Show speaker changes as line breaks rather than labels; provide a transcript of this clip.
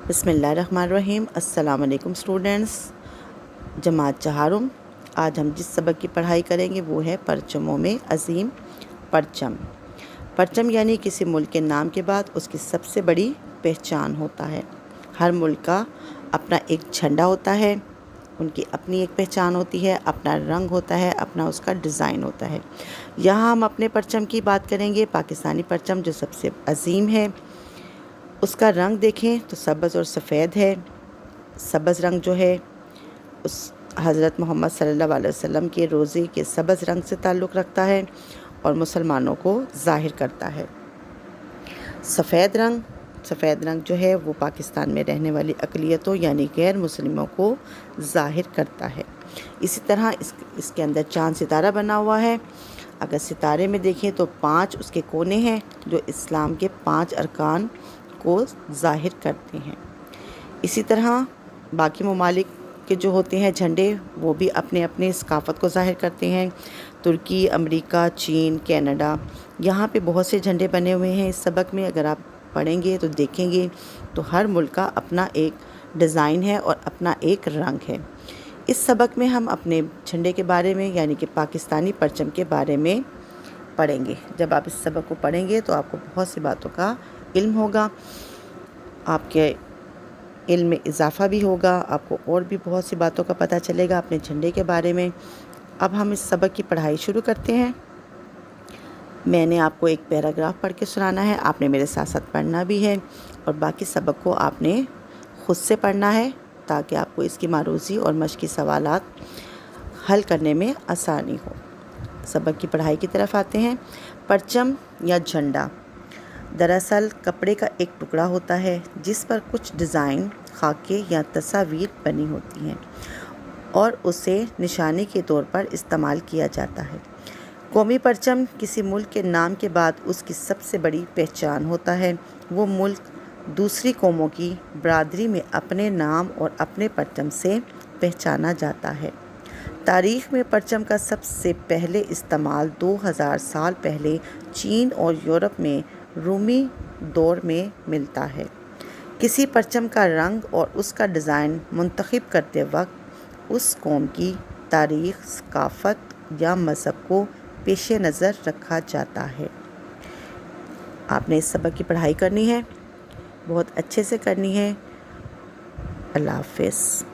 बिस्मिल्लाहिर्रहमानिर्रहीम। अस्सलाम वालेकुम स्टूडेंट्स। जमात चहारुम। आज हम जिस सबक की पढ़ाई करेंगे वो है परचमों में अजीम परचम। परचम यानी किसी मुल्क के नाम के बाद उसकी सबसे बड़ी पहचान होता है। हर मुल्क का अपना एक झंडा होता है, उनकी अपनी एक पहचान होती है, अपना रंग होता है, अपना उसका डिज़ाइन होता है। यहाँ हम अपने परचम की बात करेंगे, पाकिस्तानी परचम जो सबसे अजीम है। उसका रंग देखें तो सब्ज़ और सफ़ेद है। सब्ज़ रंग जो है उस हज़रत मोहम्मद सल्लल्लाहु अलैहि वसल्लम के रोज़े के सब्ज़ रंग से ताल्लुक़ रखता है और मुसलमानों को ज़ाहिर करता है। सफ़ेद रंग जो है वो पाकिस्तान में रहने वाली अक़लियतों यानी गैर मुस्लिमों को ज़ाहिर करता है। इसी तरह इसके अंदर चाँद सितारा बना हुआ है। अगर सितारे में देखें तो 5 उसके कोने हैं जो इस्लाम के 5 अरकान को ज़ाहिर करते हैं। इसी तरह बाकी ममालिक के जो होते हैं झंडे वो भी अपने अपने सकाफ़त को ज़ाहिर करते हैं। तुर्की, अमेरिका, चीन, कनाडा, यहाँ पे बहुत से झंडे बने हुए हैं। इस सबक में अगर आप पढ़ेंगे तो देखेंगे तो हर मुल्क का अपना एक डिज़ाइन है और अपना एक रंग है। इस सबक में हम अपने झंडे के बारे में यानी कि पाकिस्तानी परचम के बारे में पढ़ेंगे। जब आप इस सबक को पढ़ेंगे तो आपको बहुत सी बातों का इल्म होगा, आपके इल्म में इजाफ़ा भी होगा, आपको और भी बहुत सी बातों का पता चलेगा अपने झंडे के बारे में। अब हम इस सबक की पढ़ाई शुरू करते हैं। मैंने आपको एक पैराग्राफ पढ़ के सुनाना है, आपने मेरे साथ साथ पढ़ना भी है और बाकी सबक को आपने ख़ुद से पढ़ना है ताकि आपको इसकी मारूज़ी और मश्की सवालात हल करने में आसानी हो। सबक की पढ़ाई की तरफ आते हैं। परचम या झंडा दरअसल कपड़े का एक टुकड़ा होता है जिस पर कुछ डिज़ाइन, खाके या तस्वीर बनी होती हैं और उसे निशानी के तौर पर इस्तेमाल किया जाता है। कौमी परचम किसी मुल्क के नाम के बाद उसकी सबसे बड़ी पहचान होता है। वो मुल्क दूसरी कौमों की बरादरी में अपने नाम और अपने परचम से पहचाना जाता है। तारीख़ में परचम का सबसे पहले इस्तेमाल 2000 साल पहले चीन और यूरोप में रूमी दौर में मिलता है। किसी परचम का रंग और उसका डिज़ाइन मुंतखब करते वक्त उस कौम की तारीख़, सकाफ़त या मज़हब को पेश नज़र रखा जाता है। आपने इस सबक की पढ़ाई करनी है, बहुत अच्छे से करनी है। अल्लाह हाफ़िज़।